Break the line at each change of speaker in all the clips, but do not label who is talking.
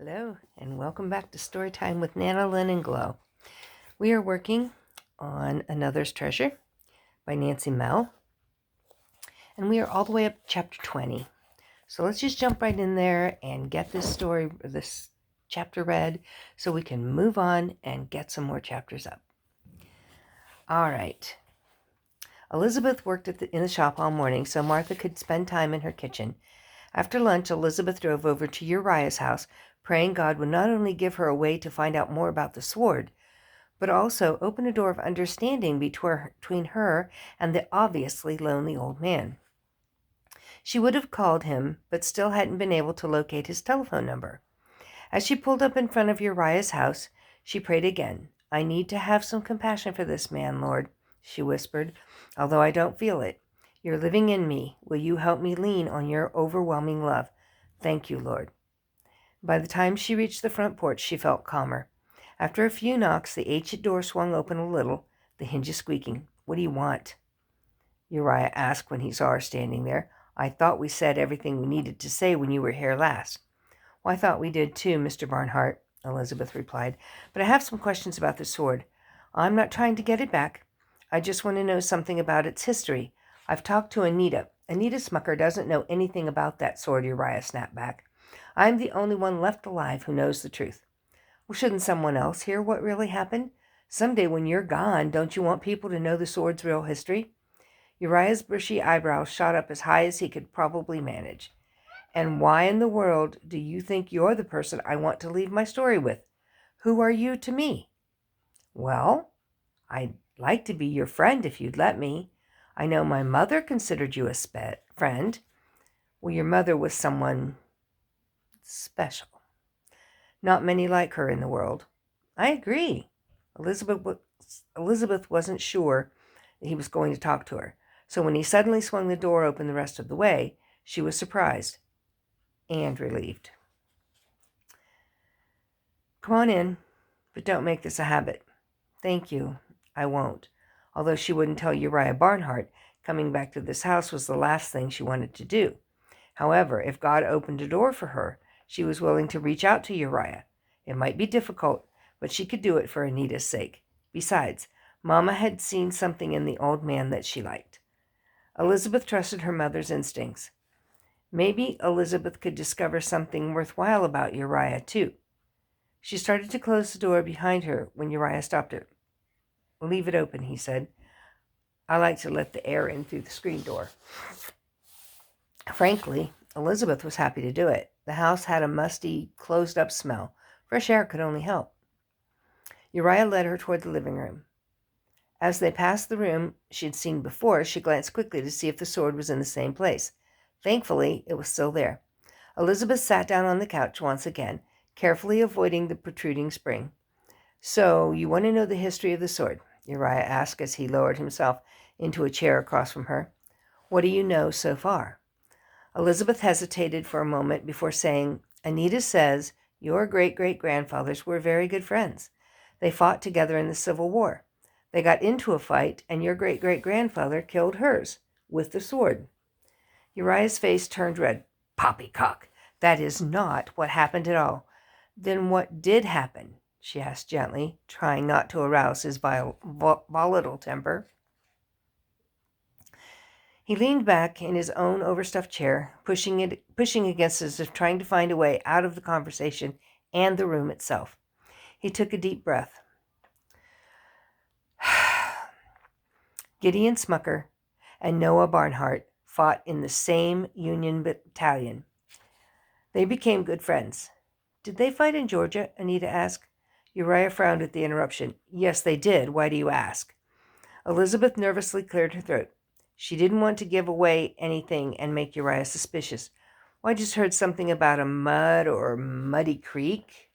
Hello, and welcome back to Storytime with Nana, Lynn, and Glow. We are working on Another's Treasure by Nancy Mehl, and we are all the way up to chapter 20. So let's just jump right in there and get this chapter read so we can move on and get some more chapters up. All right. Elizabeth worked in the shop all morning so Martha could spend time in her kitchen. After lunch, Elizabeth drove over to Uriah's house, praying God would not only give her a way to find out more about the sword, but also open a door of understanding between her and the obviously lonely old man. She would have called him, but still hadn't been able to locate his telephone number. As she pulled up in front of Uriah's house, she prayed again. "I need to have some compassion for this man, Lord," she whispered, "although I don't feel it. You're living in me. Will you help me lean on your overwhelming love? Thank you, Lord." By the time she reached the front porch, she felt calmer. After a few knocks, the ancient door swung open a little, the hinges squeaking. "What do you want?" Uriah asked when he saw her standing there. "I thought we said everything we needed to say when you were here last." "Well, I thought we did too, Mr. Barnhart," Elizabeth replied. "But I have some questions about the sword. I'm not trying to get it back. I just want to know something about its history. I've talked to Anita. Anita Smucker doesn't know anything about that sword," Uriah snapped back. "I'm the only one left alive who knows the truth." "Well, shouldn't someone else hear what really happened? Someday when you're gone, don't you want people to know the sword's real history?" Uriah's bushy eyebrows shot up as high as he could probably manage. "And why in the world do you think you're the person I want to leave my story with? Who are you to me?" "Well, I'd like to be your friend if you'd let me. I know my mother considered you a friend." "Well, your mother was someone special. Not many like her in the world." "I agree." Elizabeth wasn't sure that he was going to talk to her, so when he suddenly swung the door open the rest of the way, she was surprised and relieved. "Come on in, but don't make this a habit." "Thank you, I won't." Although she wouldn't tell Uriah Barnhart, coming back to this house was the last thing she wanted to do. However, if God opened a door for her, she was willing to reach out to Uriah. It might be difficult, but she could do it for Anita's sake. Besides, Mama had seen something in the old man that she liked. Elizabeth trusted her mother's instincts. Maybe Elizabeth could discover something worthwhile about Uriah, too. She started to close the door behind her when Uriah stopped her. "Leave it open," he said. "I like to let the air in through the screen door." Frankly, Elizabeth was happy to do it. The house had a musty, closed-up smell. Fresh air could only help. Uriah led her toward the living room. As they passed the room she had seen before, she glanced quickly to see if the sword was in the same place. Thankfully, it was still there. Elizabeth sat down on the couch once again, carefully avoiding the protruding spring. "So, you want to know the history of the sword?" Uriah asked as he lowered himself into a chair across from her. "What do you know so far?" Elizabeth hesitated for a moment before saying, "Anita says your great-great-grandfathers were very good friends. They fought together in the Civil War. They got into a fight, and your great-great-grandfather killed hers with the sword." Uriah's face turned red. "Poppycock! That is not what happened at all." "Then what did happen?" she asked gently, trying not to arouse his volatile temper. He leaned back in his own overstuffed chair, pushing against it as if trying to find a way out of the conversation and the room itself. He took a deep breath. Gideon Smucker and Noah Barnhart fought in the same Union battalion. They became good friends. "Did they fight in Georgia?" Anita asked. Uriah frowned at the interruption. "Yes, they did. Why do you ask?" Elizabeth nervously cleared her throat. She didn't want to give away anything and make Uriah suspicious. "Well, I just heard something about a mud or muddy creek."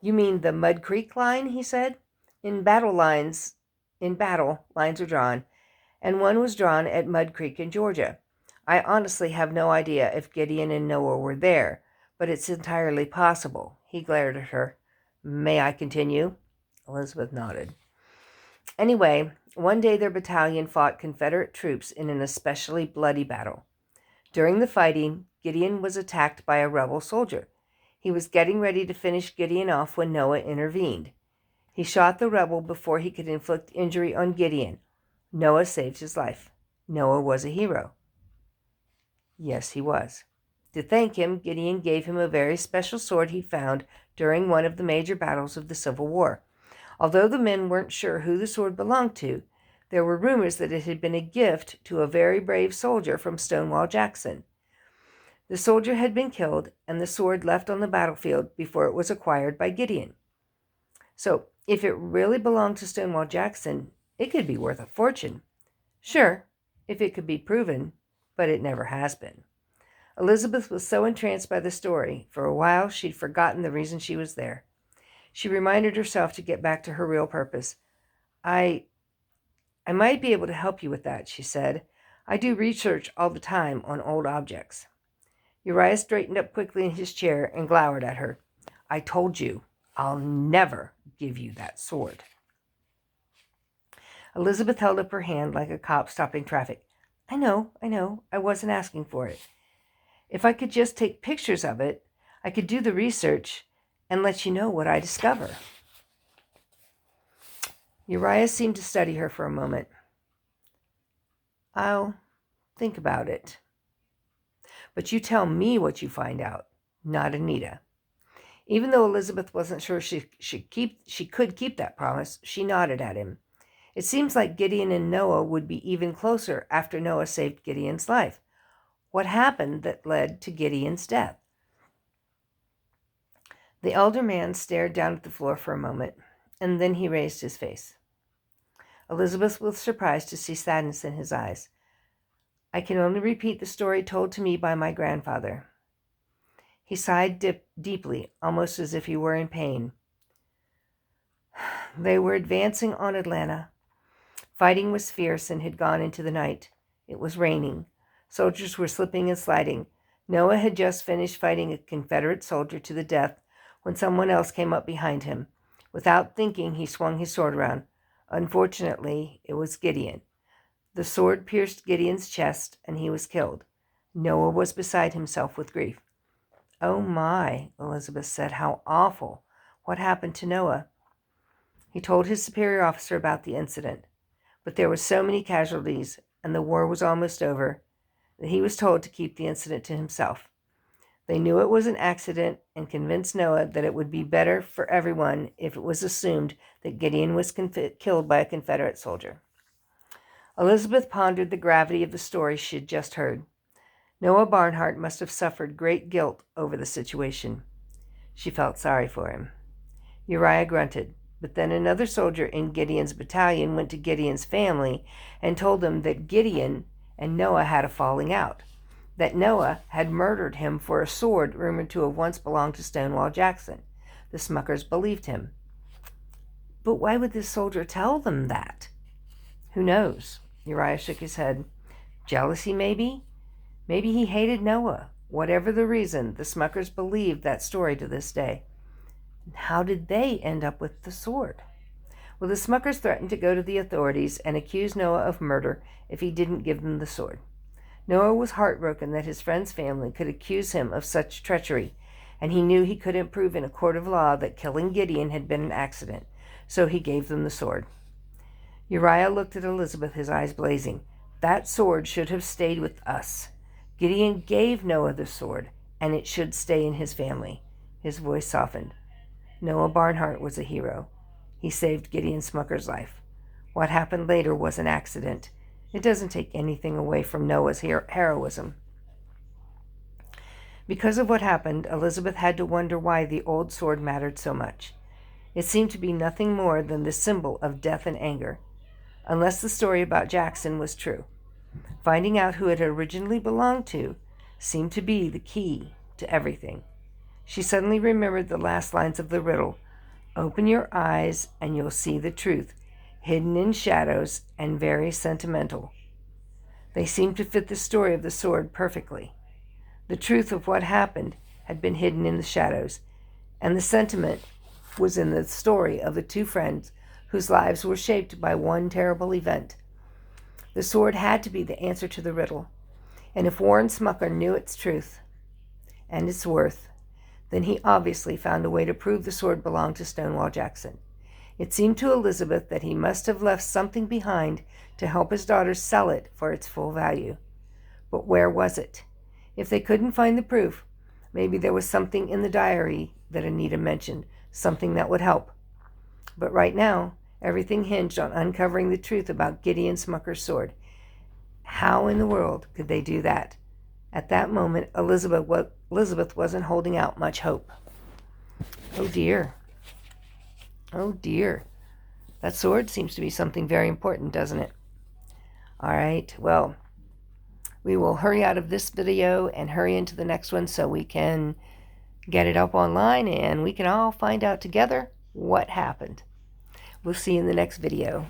"You mean the Mud Creek line?" he said. In battle, lines are drawn, and one was drawn at Mud Creek in Georgia. I honestly have no idea if Gideon and Noah were there, but it's entirely possible." He glared at her. "May I continue?" Elizabeth nodded. "Anyway, one day their battalion fought Confederate troops in an especially bloody battle. During the fighting, Gideon was attacked by a rebel soldier. He was getting ready to finish Gideon off when Noah intervened. He shot the rebel before he could inflict injury on Gideon. Noah saved his life. Noah was a hero. Yes, he was. To thank him, Gideon gave him a very special sword he found during one of the major battles of the Civil War. Although the men weren't sure who the sword belonged to, there were rumors that it had been a gift to a very brave soldier from Stonewall Jackson. The soldier had been killed, and the sword left on the battlefield before it was acquired by Gideon. So, if it really belonged to Stonewall Jackson, it could be worth a fortune. Sure, if it could be proven, but it never has been. Elizabeth was so entranced by the story, for a while she'd forgotten the reason she was there. She reminded herself to get back to her real purpose. I might be able to help you with that, she said. I do research all the time on old objects. Uriah straightened up quickly in his chair and glowered at her. I told you, I'll never give you that sword. Elizabeth held up her hand like a cop stopping traffic. I know. I wasn't asking for it. If I could just take pictures of it, I could do the research and let you know what I discover. Uriah seemed to study her for a moment. I'll think about it. But you tell me what you find out, not Anita. Even though Elizabeth wasn't sure she could keep that promise, she nodded at him. It seems like Gideon and Noah would be even closer after Noah saved Gideon's life. What happened that led to Gideon's death? The elder man stared down at the floor for a moment, and then he raised his face. Elizabeth was surprised to see sadness in his eyes. I can only repeat the story told to me by my grandfather. He sighed deeply, almost as if he were in pain. They were advancing on Atlanta. Fighting was fierce and had gone into the night. It was raining. Soldiers were slipping and sliding. Noah had just finished fighting a Confederate soldier to the death when someone else came up behind him. Without thinking, he swung his sword around. Unfortunately, it was Gideon. The sword pierced Gideon's chest, and he was killed. Noah was beside himself with grief. Oh my, Elizabeth said, how awful. What happened to Noah? He told his superior officer about the incident, but there were so many casualties, and the war was almost over, that he was told to keep the incident to himself. They knew it was an accident and convinced Noah that it would be better for everyone if it was assumed that Gideon was killed by a Confederate soldier. Elizabeth pondered the gravity of the story she had just heard. Noah Barnhart must have suffered great guilt over the situation. She felt sorry for him. Uriah grunted, but then another soldier in Gideon's battalion went to Gideon's family and told them that Gideon and Noah had a falling out, that Noah had murdered him for a sword rumored to have once belonged to Stonewall Jackson. The Smuckers believed him. But why would this soldier tell them that? Who knows? Uriah shook his head. Jealousy, maybe? Maybe he hated Noah. Whatever the reason, the Smuckers believed that story to this day. How did they end up with the sword? Well, the Smuckers threatened to go to the authorities and accuse Noah of murder if he didn't give them the sword. Noah was heartbroken that his friend's family could accuse him of such treachery, and he knew he couldn't prove in a court of law that killing Gideon had been an accident, so he gave them the sword. Uriah looked at Elizabeth, his eyes blazing. That sword should have stayed with us. Gideon gave Noah the sword, and it should stay in his family. His voice softened. Noah Barnhart was a hero. He saved Gideon Smucker's life. What happened later was an accident. It doesn't take anything away from Noah's heroism. Because of what happened, Elizabeth had to wonder why the old sword mattered so much. It seemed to be nothing more than the symbol of death and anger. Unless the story about Jackson was true. Finding out who it originally belonged to seemed to be the key to everything. She suddenly remembered the last lines of the riddle. Open your eyes and you'll see the truth, hidden in shadows and very sentimental. They seemed to fit the story of the sword perfectly. The truth of what happened had been hidden in the shadows, and the sentiment was in the story of the two friends whose lives were shaped by one terrible event. The sword had to be the answer to the riddle, and if Warren Smucker knew its truth and its worth, Then he obviously found a way to prove the sword belonged to Stonewall Jackson. It seemed to Elizabeth that he must have left something behind to help his daughters sell it for its full value. But where was it? If they couldn't find the proof, maybe there was something in the diary that Anita mentioned, something that would help. But right now, everything hinged on uncovering the truth about Gideon Smucker's sword. How in the world could they do that? At that moment, Elizabeth wasn't holding out much hope. Oh dear. Oh dear. That sword seems to be something very important, doesn't it? All right, well, we will hurry out of this video and hurry into the next one so we can get it up online and we can all find out together what happened. We'll see you in the next video.